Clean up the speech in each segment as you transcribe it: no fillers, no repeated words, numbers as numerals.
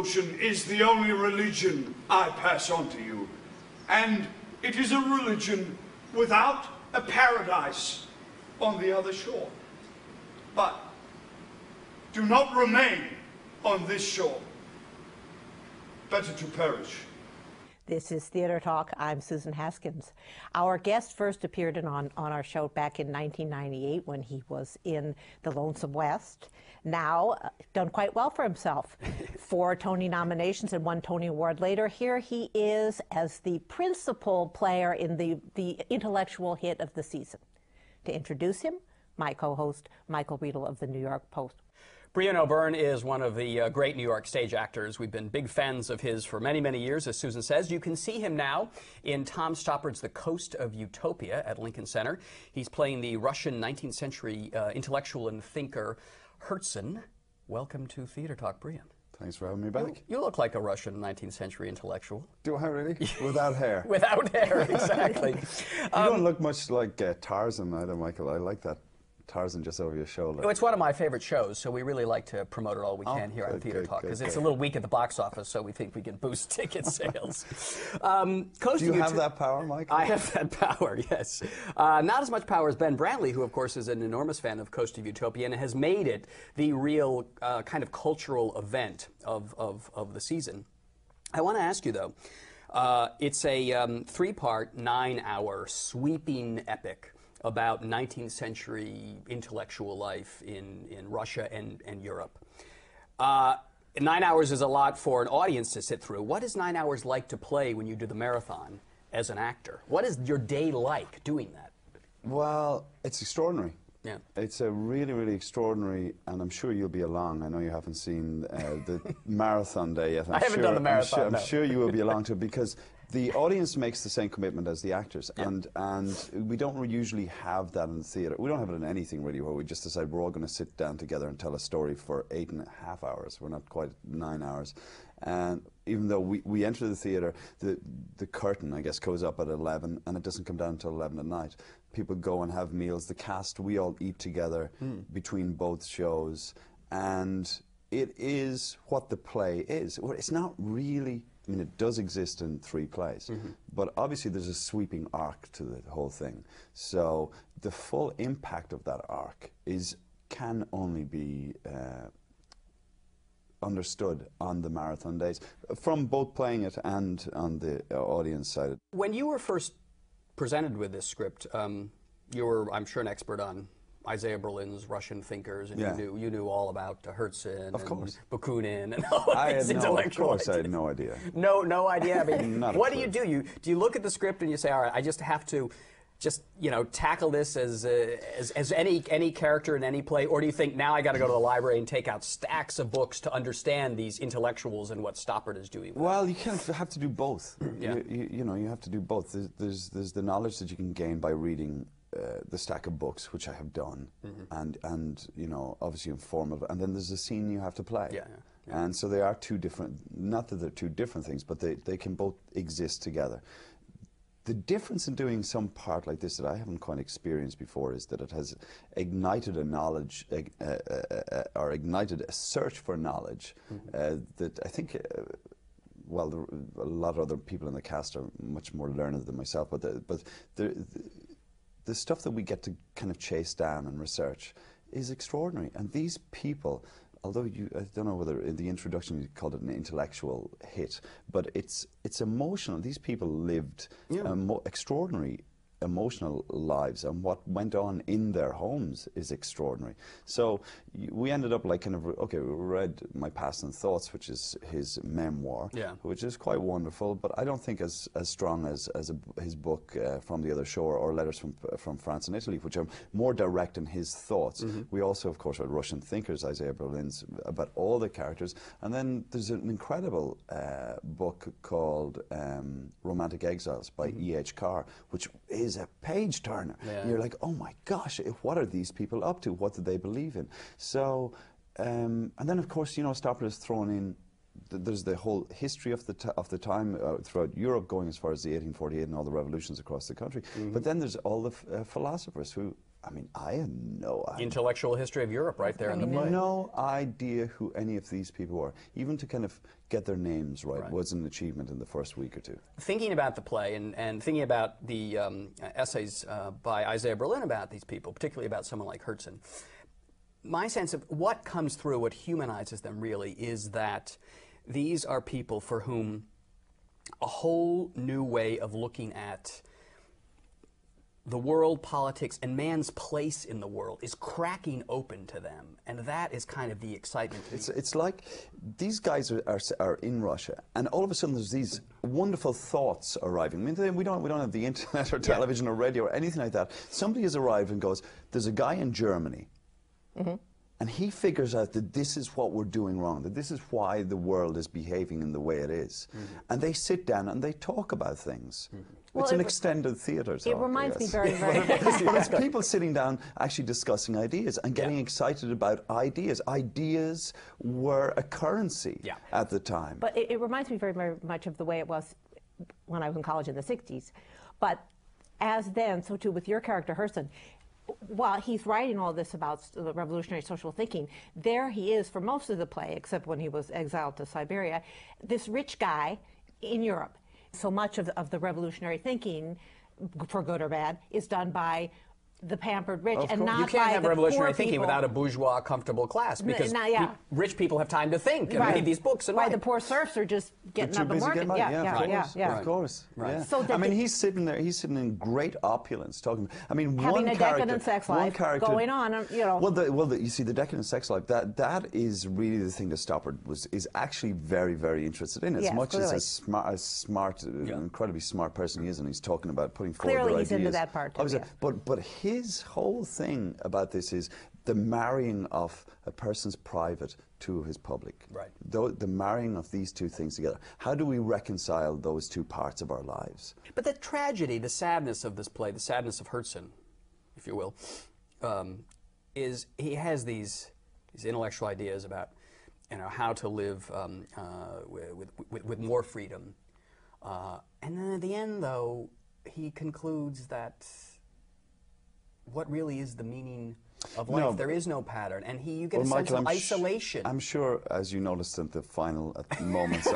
revolution is the only religion I pass on to you. And it is a religion without a paradise on the other shore. But do not remain on this shore. Better to perish. This is Theater Talk. I'm Susan Haskins. Our guest first appeared on our show back in 1998 when he was in The Lonesome West. Now, done quite well for himself. 4 Tony nominations and 1 Tony Award later, here he is as the principal player in the intellectual hit of the season. To introduce him, my co-host, Michael Riedel of the New York Post. Brian O'Byrne is one of the great New York stage actors. We've been big fans of his for many, many years, as Susan says. You can see him now in Tom Stoppard's The Coast of Utopia at Lincoln Center. He's playing the Russian 19th century intellectual and thinker Herzen. Welcome to Theater Talk, Brian. Thanks for having me back. You look like a Russian 19th century intellectual. Do I really? Without hair. Without hair, exactly. You don't look much like Tarzan either, Michael. I like that. Tarzan just over your shoulder. It's one of my favorite shows, so we really like to promote it all we can here on Theater Talk, because it's a little weak at the box office, so we think we can boost ticket sales. Do you have that power, Mike? I have that power, yes. Not as much power as Ben Brantley, who, of course, is an enormous fan of Coast of Utopia and has made it the real kind of cultural event of the season. I want to ask you, though, it's a 3-part, 9-hour sweeping epic about 19th century intellectual life in Russia and Europe. 9 hours is a lot for an audience to sit through. What is 9 hours like to play when you do the marathon as an actor? What is your day like doing that? Well, it's extraordinary. Yeah. It's a really, really extraordinary, and I'm sure you'll be along. I know you haven't seen the marathon day yet. I haven't done the marathon, I'm sure you will be along to it, because the audience makes the same commitment as the actors, yeah. and we don't usually have that in the theatre. We don't have it in anything really, where we just decide we're all going to sit down together and tell a story for 8.5 hours. We're not quite 9 hours. And even though we enter the theatre, the curtain, I guess, goes up at 11, and it doesn't come down until 11 at night. People go and have meals. The cast, we all eat together between both shows, and it is what the play is. It's not really, I mean, it does exist in 3 plays, but obviously there's a sweeping arc to the whole thing. So the full impact of that arc can only be understood on the marathon days, from both playing it and on the audience side. When you were first presented with this script, you were, I'm sure, an expert on Isaiah Berlin's Russian thinkers, and yeah. you knew all about Herzen of course. And Bakunin and all of these intellectual Of course, I had no idea. No idea. I mean, what clue. do? Do you look at the script and you say, all right, I just have to tackle this as any character in any play, or do you think, now I got to go to the library and take out stacks of books to understand these intellectuals and what Stoppard is doing? Well, you kind of have to do both. Yeah. You have to do both. There's the knowledge that you can gain by reading the stack of books, which I have done, and obviously informative, and then there's a scene you have to play. Yeah. And so they are 2 different, not that they're 2 different things, but they can both exist together. The difference in doing some part like this that I haven't quite experienced before is that it has ignited a knowledge, or ignited a search for knowledge that I think, well, a lot of other people in the cast are much more learned than myself, but the stuff that we get to kind of chase down and research is extraordinary. And these people, although I don't know whether in the introduction you called it an intellectual hit, but it's emotional. These people lived extraordinary emotional lives, and what went on in their homes is extraordinary. So we ended up like kind of, okay, we read My Past and Thoughts, which is his memoir, which is quite wonderful, but I don't think as strong as his book From the Other Shore, or Letters from France and Italy, which are more direct in his thoughts. We also, of course, read Russian thinkers, Isaiah Berlin's, about all the characters, and then there's an incredible book called Romantic Exiles by E.H. Carr, which is a page turner. You're like, oh my gosh, what are these people up to? What do they believe in? So, and then of course, Stoppard has thrown in, there's the whole history of the time throughout Europe, going as far as the 1848 and all the revolutions across the country. But then there's all the philosophers who I mean, I had no idea. Intellectual history of Europe right there in the play. No idea who any of these people were. Even to kind of get their names right was an achievement in the first week or two. Thinking about the play and thinking about the essays by Isaiah Berlin about these people, particularly about someone like Herzen, my sense of what comes through, what humanizes them really, is that these are people for whom a whole new way of looking at the world, politics, and man's place in the world is cracking open to them, and that is kind of the excitement. It's like these guys are in Russia, and all of a sudden there's these wonderful thoughts arriving. I mean, we don't have the internet or television or radio or anything like that. Somebody has arrived and goes, "There's a guy in Germany." And he figures out that this is what we're doing wrong, that this is why the world is behaving in the way it is. And they sit down and they talk about things. Well, it's an extended theatre talk. It reminds me very, very... But it's people sitting down actually discussing ideas and getting excited about ideas. Ideas were a currency at the time. But it reminds me very, very much of the way it was when I was in college in the 60s. But as then, so too with your character, Herzen, while he's writing all this about the revolutionary social thinking, there he is for most of the play, except when he was exiled to Siberia, this rich guy in Europe. So much of the revolutionary thinking, for good or bad, is done by the pampered rich and not by the poor people. You can't have revolutionary thinking without a bourgeois, comfortable class, because rich people have time to think and read these books and write. The poor serfs are just getting up and working. Of course. Right. So I mean, he's sitting there. He's sitting in great opulence, talking. I mean, having one a character, decadent sex life going on. You know. Well, you see, the decadent sex life. That is really the thing that Stoppard is actually very, very interested in. As much as a smart, incredibly smart person he is, and he's talking about putting forward their ideas. Clearly, he's into that part too. But his whole thing about this is the marrying of a person's private to his public. Right. The marrying of these two things together. How do we reconcile those two parts of our lives? But the tragedy, the sadness of this play, the sadness of Herzen, if you will, is he has these intellectual ideas about how to live with more freedom, and then at the end, though, he concludes that what really is the meaning of life? No, there is no pattern, and you get a sense of isolation. I'm sure, as you noticed at the final moments of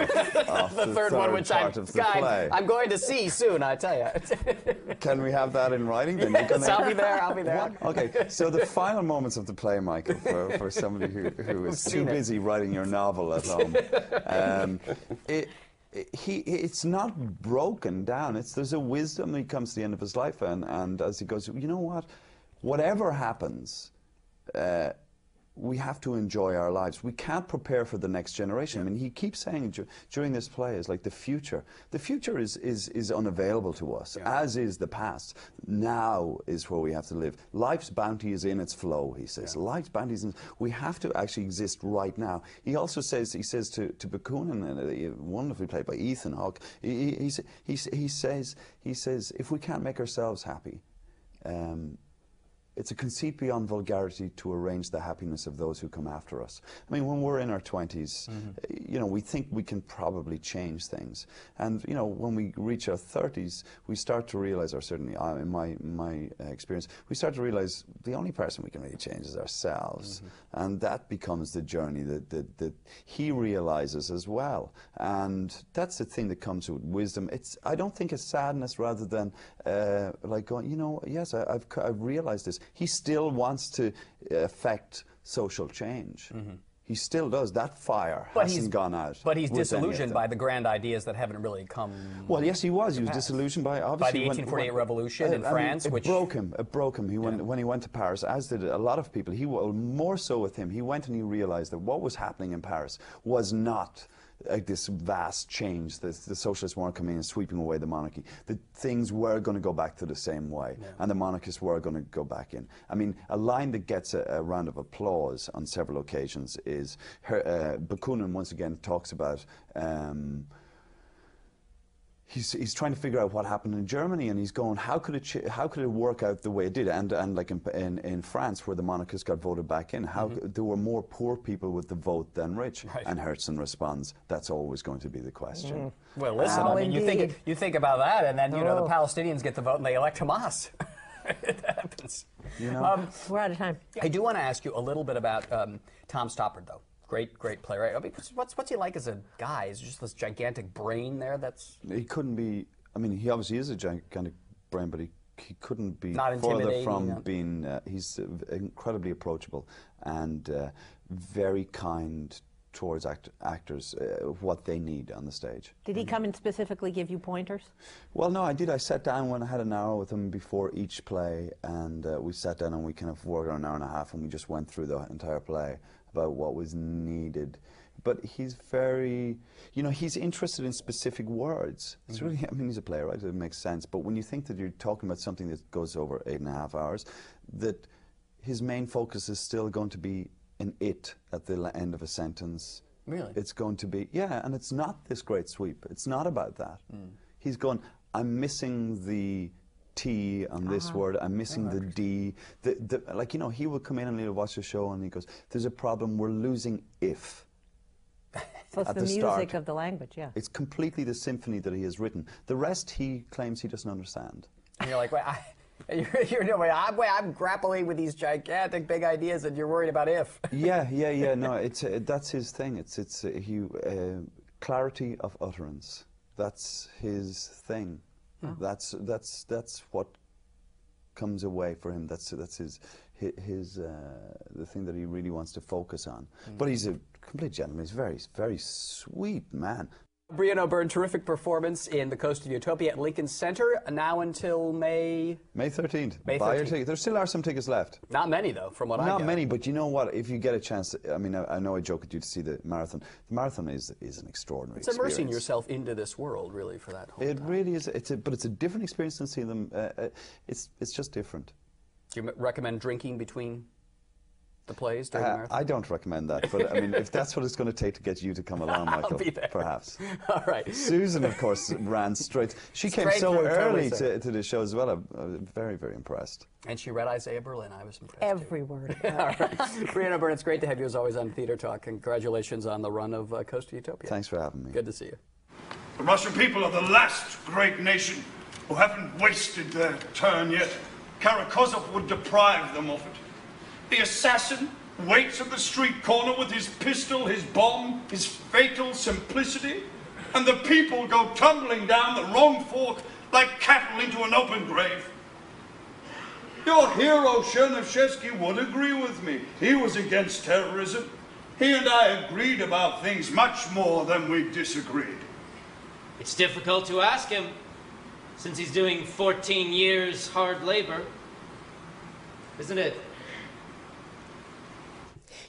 the third one, which I'm going to see soon, I tell you. Can we have that in writing? Then Yes, I'll be there. I'll be there. Okay, so the final moments of the play, Michael, for somebody who is too busy writing your novel at home, it's not broken down. There's a wisdom that he comes to the end of his life, and as he goes, you know what? Whatever happens, we have to enjoy our lives. We can't prepare for the next generation. I mean, he keeps saying during this play is like the future. The future is unavailable to us, as is the past. Now is where we have to live. Life's bounty is in its flow, he says. Life's bounty is in. We have to actually exist right now. He also says, to Bakunin, wonderfully played by Ethan Hawke, he says, if we can't make ourselves happy, it's a conceit beyond vulgarity to arrange the happiness of those who come after us. I mean, when we're in our 20s, we think we can probably change things. And, when we reach our 30s, we start to realize, or certainly in my experience, we start to realize the only person we can really change is ourselves. And that becomes the journey that he realizes as well. And that's the thing that comes with wisdom. I don't think it's sadness rather than like going, yes, I've realized this. He still wants to affect social change. He still does. That fire hasn't gone out. But he's disillusioned by the grand ideas that haven't really come. Well, yes, he was. He was disillusioned by, obviously, the 1848 revolution in France, it broke him. It broke him. When he went to Paris, as did a lot of people. More so with him. He went and he realized that what was happening in Paris was not this vast change. The socialists weren't coming in and sweeping away the monarchy. The things were going to go back to the same way, and the monarchists were going to go back in. I mean, a line that gets a round of applause on several occasions is Bakunin once again talks about he's trying to figure out what happened in Germany, and he's going, how could it work out the way it did? And like in France, where the monarchists got voted back in, there were more poor people with the vote than rich. Right. And Herzen responds, that's always going to be the question. Well, listen, I mean, you think about that, and then the Palestinians get the vote and they elect Hamas. happens. You know? We're out of time. I do want to ask you a little bit about Tom Stoppard, though. Great playwright. I mean, what's he like as a guy? Is just this gigantic brain there? He couldn't be. I mean, he obviously is a gigantic brain, but he couldn't be Not further intimidating, from yeah. being. He's incredibly approachable and very kind towards actors, what they need on the stage. Did he come and specifically give you pointers? Well, no, I did. I sat down when I had an hour with him before each play, and we sat down and we kind of worked on an hour and a half, and we just went through the entire play about what was needed. But he's very, you know, he's interested in specific words. It's really, I mean, he's a playwright, it makes sense. But when you think that you're talking about something that goes over 8.5 hours, that his main focus is still going to be an it at the end of a sentence. Really? It's going to be, yeah, and it's not this great sweep. It's not about that. He's going, I'm missing the T on this word, I'm missing the D. Like, you know, he will come in and he'll watch the show and he goes, there's a problem, we're losing if. So it's At the the music start. of the language, yeah. It's completely the symphony that he has written. The rest he claims he doesn't understand. And you're like, wait, I'm grappling with these gigantic big ideas, and you're worried about if. Yeah. No, it's that's his thing. It's clarity of utterance. That's his thing. That's what comes away for him. That's his the thing that he really wants to focus on. But he's a complete gentleman. He's a very, very sweet man. Brian O'Byrne, terrific performance in the Coast of Utopia at Lincoln Center, now until May 13th. May Buy your 13th. ticket. There still are some tickets left. Not many, though, from what I Not gather. many, but you know what? If you get a chance, I mean, I know I joke with you to see the marathon. The marathon is an extraordinary It's immersing experience. yourself into this world, really, for that whole It time. really is. But it's a different experience than seeing them. It's just different. Do you recommend drinking between the plays during the marathon? I don't recommend that, but I mean, if that's what it's going to take to get you to come along, Michael, be there. perhaps. All right. Susan, of course, ran straight. She came Straight so through, early totally to the show as well. I'm very, very impressed. And she read Isaiah Berlin. I was impressed. Every word. All right. Brian O'Byrne, it's great to have you as always on Theater Talk. Congratulations on the run of Coast of Utopia. Thanks for having me. Good to see you. The Russian people are the last great nation who haven't wasted their turn yet. Karakozov would deprive them of it. The assassin waits at the street corner with his pistol, his bomb, his fatal simplicity, and the people go tumbling down the wrong fork like cattle into an open grave. Your hero, Chernyshevsky, would agree with me. He was against terrorism. He and I agreed about things much more than we disagreed. It's difficult to ask him, since he's doing 14 years hard labor. Isn't it?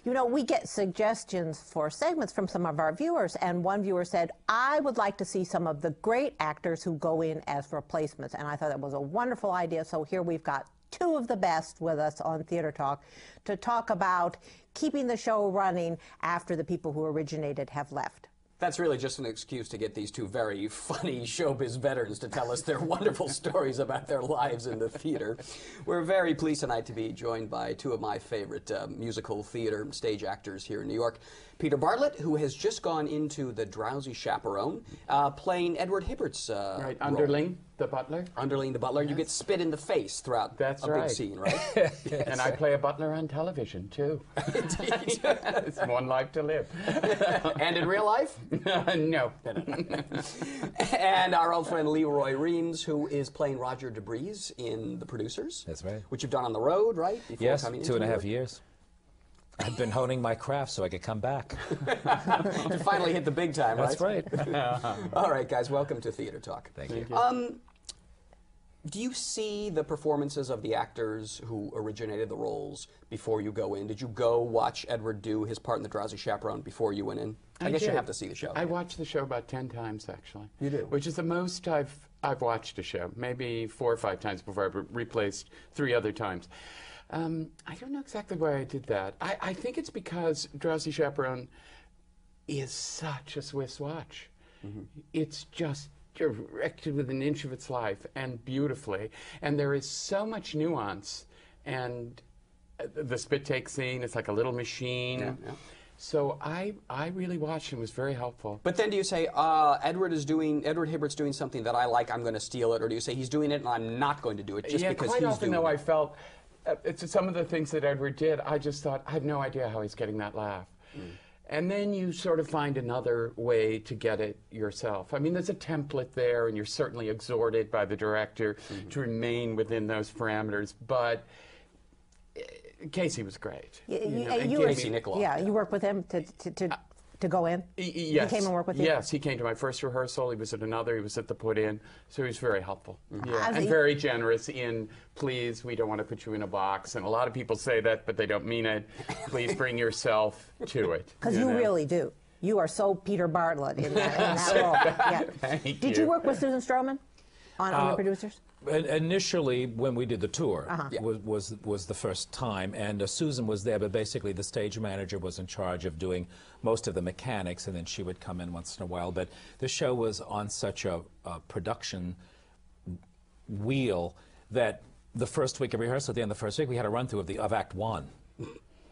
You know, we get suggestions for segments from some of our viewers, and one viewer said, I would like to see some of the great actors who go in as replacements. And I thought that was a wonderful idea. So here we've got two of the best with us on Theater Talk to talk about keeping the show running after the people who originated have left. That's really just an excuse to get these two very funny showbiz veterans to tell us their wonderful stories about their lives in the theater. We're very pleased tonight to be joined by two of my favorite musical theater stage actors here in New York. Peter Bartlett, who has just gone into the Drowsy Chaperone, playing Edward Hibbert's Right, role. Underling, the butler. Underling the butler. You get spit in the face throughout That's a right. big scene, right? And I play a butler on television, too. Indeed. It's one life to live. And in real life? No. And our old friend ROY REAMS, who is playing Roger DeBreeze in The Producers. That's right. Which you've done on the road, right? Before Yes, coming 2.5 into years. I've been honing my craft so I could come back. to finally hit the big time, right? That's right. All right, guys, welcome to Theater Talk. Thank you. Do you see the performances of the actors who originated the roles before you go in? Did you go watch Edward do his part in The Drowsy Chaperone before you went in? I guess you did. have to see the show. I watched the show about 10 times, actually. You do? Which is the most I've watched a show. Maybe 4 or 5 times before I replaced 3 other times. I don't know exactly why I did that. I think it's because Drowsy Chaperone is such a Swiss watch. It's just directed with an inch of its life and beautifully. And there is so much nuance. And the spit take scene, it's like a little machine. Yeah, So I really watched and was very helpful. But then do you say, Edward Hibbert's doing something that I like, I'm going to steal it, or do you say he's doing it and I'm not going to do it just because quite he's often, doing though, it? I felt it's some of the things that Edward did, I just thought, I have no idea how he's getting that laugh. And then you sort of find another way to get it yourself. I mean, there's a template there, and you're certainly exhorted by the director to remain within those parameters, but Casey was great. Casey Nicholaw. Yeah, you worked with him to go in? Yes. He came and worked with you? Yes, he came to my first rehearsal. He was at another. He was at the put-in. So he was very helpful. Yeah, and very generous in, please, we don't want to put you in a box. And a lot of people say that, but they don't mean it. Please bring yourself to it. Because you really do. You are so Peter Bartlett in that role. Yeah. Did you work with Susan Stroman on the producers? Initially, when we did the tour, was the first time, and Susan was there, but basically the stage manager was in charge of doing most of the mechanics, and then she would come in once in a while. But the show was on such a production wheel that the first week of rehearsal, at the end of the first week, we had a run-through of Act One.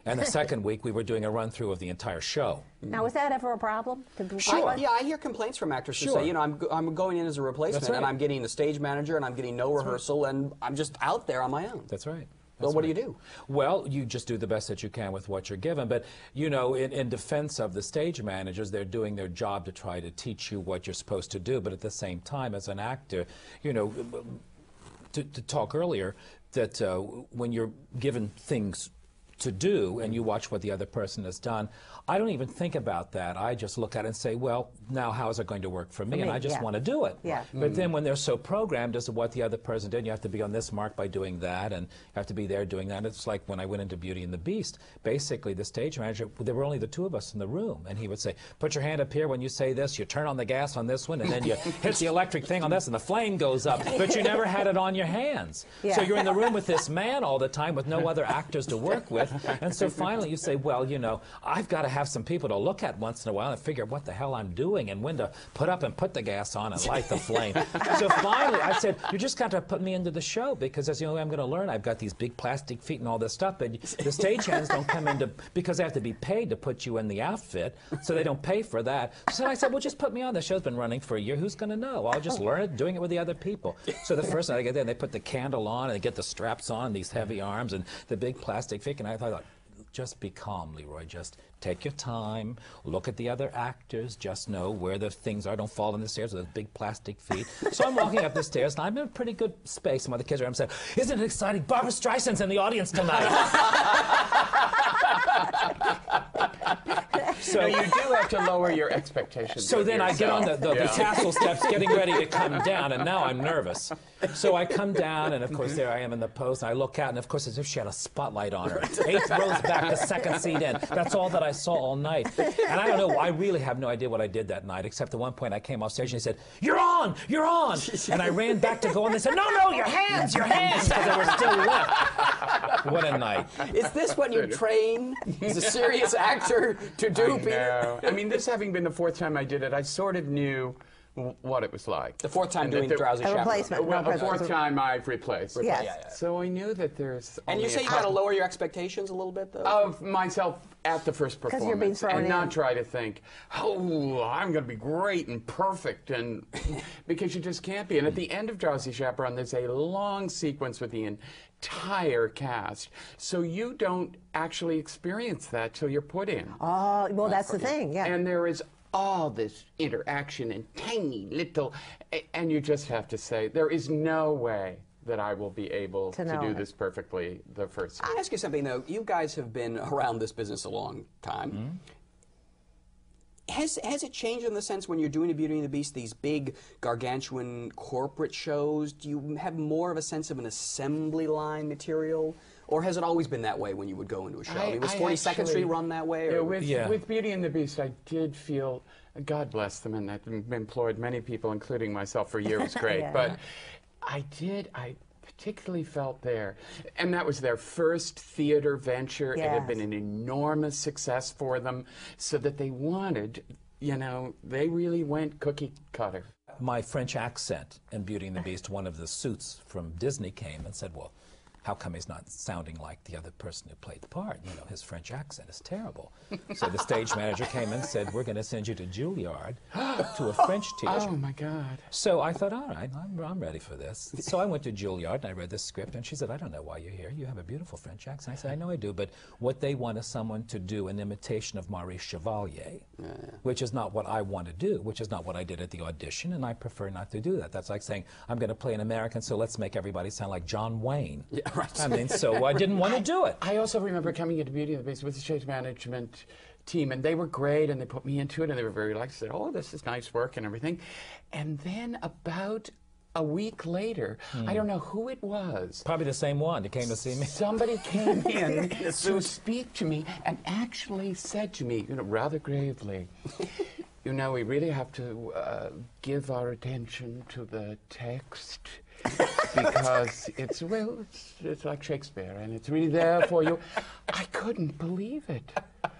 And the second week, we were doing a run-through of the entire show. Now, is that ever a problem? Sure. Yeah, I hear complaints from actors who say, you know, I'm going in as a replacement, and I'm getting the stage manager, and I'm getting no rehearsal, and I'm just out there on my own. That's right. Well, what do you do? Well, you just do the best that you can with what you're given. But, you know, in defense of the stage managers, they're doing their job to try to teach you what you're supposed to do. But at the same time, as an actor, you know, to talk earlier, that when you're given things to do and you watch what the other person has done, I don't even think about that. I just look at it and say, well, now how is it going to work for me? And I just want to do it. Yeah. But then when they're so programmed as to what the other person did, you have to be on this mark by doing that, and you have to be there doing that. It's like when I went into Beauty and the Beast, basically the stage manager, there were only the two of us in the room, and he would say, put your hand up here when you say this, you turn on the gas on this one, and then you hit the electric thing on this, and the flame goes up, but you never had it on your hands. So you're in the room with this man all the time with no other actors to work with, and so finally you say, well, you know, I've got to have some people to look at once in a while and figure out what the hell I'm doing and when to put up and put the gas on and light the flame. So finally I said, you just got to put me into the show, because that's the only way I'm going to learn. I've got these big plastic feet and all this stuff, but the stagehands don't come into, because they have to be paid to put you in the outfit, so they don't pay for that. So I said, well, just put me on. The show's been running for a year. Who's going to know? I'll just learn it doing it with the other people. So the first night I get there, they put the candle on and they get the straps on, these heavy arms and the big plastic feet, and I thought, just be calm, Leroy. Just take your time. Look at the other actors. Just know where the things are. Don't fall down the stairs with those big plastic feet. So I'm walking up the stairs, and I'm in a pretty good space. Some other kids are. I'm saying, "Isn't it exciting? Barbra Streisand's in the audience tonight." So you do have to lower your expectations. So then I get on the tassel steps, getting ready to come down, and now I'm nervous. So I come down, and of course there I am in the post, and I look out, and of course as if she had a spotlight on her. 8th rows back, the second seat in. That's all that I saw all night. And I don't know, I really have no idea what I did that night, except at one point I came off stage and he said, "You're on! You're on!" And I ran back to go, and they said, "No, no, your hands! Your hands!" Because they were still left. What a night. Is this what you train as a serious actor to do, Peter? I mean, this having been the 4th time I did it, I sort of knew what it was like. The 4th time doing Drowsy Chaperone. Replacement. Well, the 4th time I've replaced. Yes. So I knew that there's. And you say you got to lower your expectations a little bit, though? Of myself at the first performance, you're being thrown and in. not try to think, oh, I'm going to be great and perfect, and because you just can't be. And at the end of Drowsy Chaperone, there's a long sequence with the entire cast, so you don't actually experience that till you're put in. Oh, well, that's the thing, yeah. And there is all this interaction and tiny little, and you just have to say, there is no way that I will be able to do this perfectly the first time. I'll ask you something, though. You guys have been around this business a long time. Has it changed in the sense when you're doing a Beauty and the Beast, these big, gargantuan corporate shows, do you have more of a sense of an assembly line material? Or has it always been that way when you would go into a show? I mean, was 42nd Street run that way? Or? With Beauty and the Beast, I did feel, God bless them, and that employed many people, including myself, for a year. It was great. But I particularly felt there, and that was their first theater venture. It had been an enormous success for them, so that they wanted, you know, they really went cookie cutter. My French accent in Beauty and the Beast, one of the suits from Disney came and said, well, how come he's not sounding like the other person who played the part? You know, his French accent is terrible. So the stage manager came in and said, we're going to send you to Juilliard to a French teacher. Oh, my God. So I thought, all right, I'm ready for this. So I went to Juilliard and I read the script, and she said, I don't know why you're here. You have a beautiful French accent. I said, I know I do, but what they want is someone to do an imitation of Maurice Chevalier, which is not what I want to do, which is not what I did at the audition, and I prefer not to do that. That's like saying, I'm going to play an American, so let's make everybody sound like John Wayne. Yeah, right. I mean, so I didn't want to do it. I also remember coming into Beauty and the Beast with the stage management team, and they were great, and they put me into it, and they were very relaxed. Said, oh, this is nice work and everything. And then about a week later, I don't know who it was. Probably the same one that came to see me. Somebody came in to speak to me and actually said to me, you know, rather gravely, you know, we really have to give our attention to the text because it's, well, it's like Shakespeare, and it's really there for you. I couldn't believe it.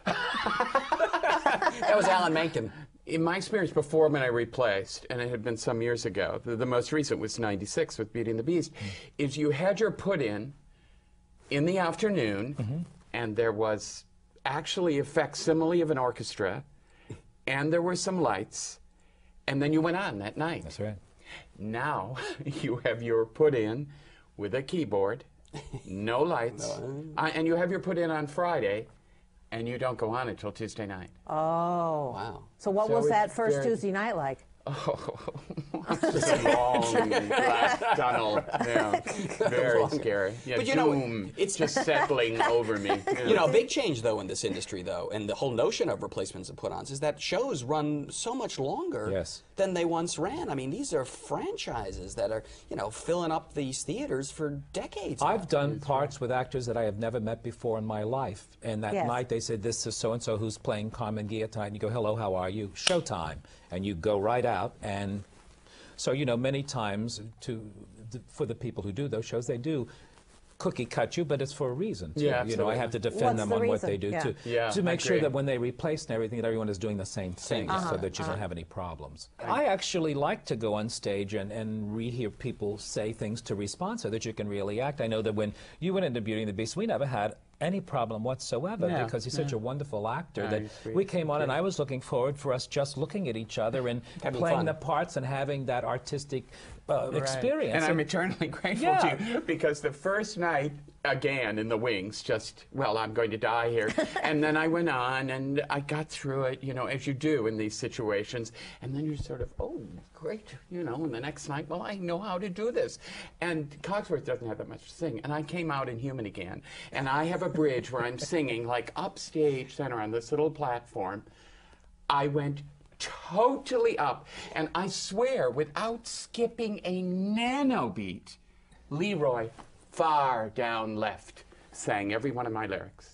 That was Alan Menken. In my experience before, when I replaced, and it had been some years ago, the most recent was '96 with Beauty and the Beast, is you had your put-in the afternoon, and there was actually a facsimile of an orchestra, and there were some lights, and then you went on that night. That's right. Now you have your put-in with a keyboard, no lights, and you have your put-in on Friday, and you don't go on until Tuesday night. Oh. Wow. So what was that first Tuesday night like? Oh, just a long black tunnel. Yeah, very scary. Yeah, but you doom know, it's just settling over me. Yeah. You know, a big change though in this industry though, and the whole notion of replacements and put-ons is that shows run so much longer than they once ran. I mean, these are franchises that are, you know, filling up these theaters for decades. I've done parts with actors that I have never met before in my life, and that night they said, this is so-and-so who's playing Carmen Guillotine, and you go, hello, how are you? Showtime. And you go right out, and so, you know, many times for the people who do those shows, they do cookie cut you, but it's for a reason, too. Yeah, you know, I have to defend them on what they do, too. Yeah, to make sure that when they replace and everything, that everyone is doing the same thing, so that you don't have any problems. I actually like to go on stage and hear people say things to respond so that you can really act. I know that when you went into Beauty and the Beast, we never had any problem whatsoever because he's such a wonderful actor that we came on and I was looking forward for us just looking at each other and playing the parts and having that artistic experience. And I'm eternally grateful to you because the first night, again, in the wings, just, well, I'm going to die here. And then I went on and I got through it, you know, as you do in these situations. And then you're sort of, oh, great, you know, and the next night, well, I know how to do this. And Cogsworth doesn't have that much to sing. And I came out in Human again. And I have a bridge where I'm singing, like, upstage center on this little platform. I went totally up. And I swear, without skipping a nanobeat, Leroy, far down left, sang every one of my lyrics.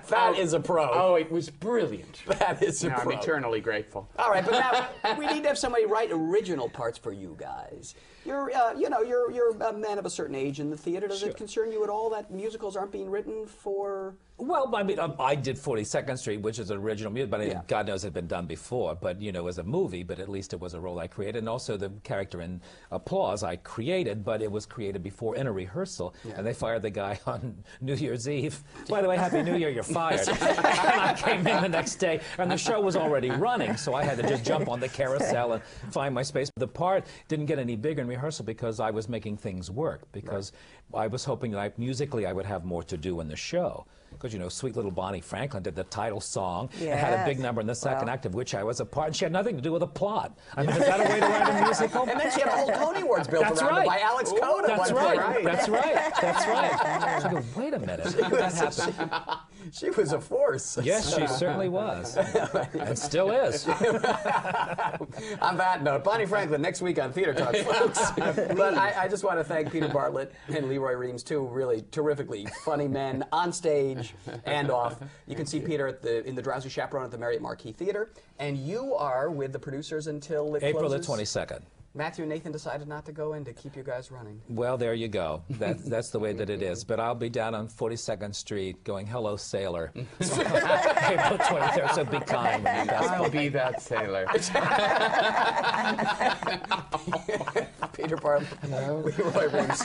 That is a pro. Oh, it was brilliant. That is a pro. I'm eternally grateful. All right, but now we need to have somebody write original parts for you guys. You're, you know, you're a man of a certain age in the theater. Does it concern you at all that musicals aren't being written for? Well, I mean, I did 42nd Street, which is an original music, but God knows it had been done before. But, you know, it was a movie, but at least it was a role I created. And also the character in Applause I created, but it was created before in a rehearsal. And they fired the guy on New Year's Eve. By the way, Happy New Year, you're fired. And I came in the next day, and the show was already running, so I had to just jump on the carousel and find my space. The part didn't get any bigger in rehearsal because I was making things work, because I was hoping that musically I would have more to do in the show. Because, you know, sweet little Bonnie Franklin did the title song and had a big number in the second act of which I was a part, and she had nothing to do with the plot. I mean, is that a way to write a musical? And then she had a whole Tony Awards built around it by Alex Coda. That's right. That's right. That's right. So I go, wait a minute. How did that happen? She was a force. Yes, she certainly was. And still is. On that note, Bonnie Franklin next week on Theater Talk, folks. But I just want to thank Peter Bartlett and Leroy Reams, two really terrifically funny men on stage and off. You can see Peter in the Drowsy Chaperone at the Marriott Marquis Theater. And you are with the producers until it April closes? the 22nd. Matthew and Nathan decided not to go in to keep you guys running. Well, there you go. That's the way that it is. But I'll be down on 42nd Street going, hello, sailor. April 23rd, so be kind. I'll be that sailor. Peter Bartlett. Hello. Roy Reams.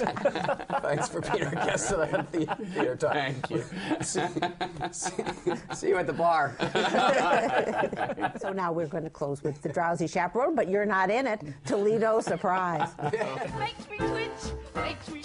Thanks for being our guest today on Theater Talk. Thank you. See you at the bar. So now we're going to close with the Drowsy Chaperone, but you're not in it. Toledo surprise. Makes me twitch, makes me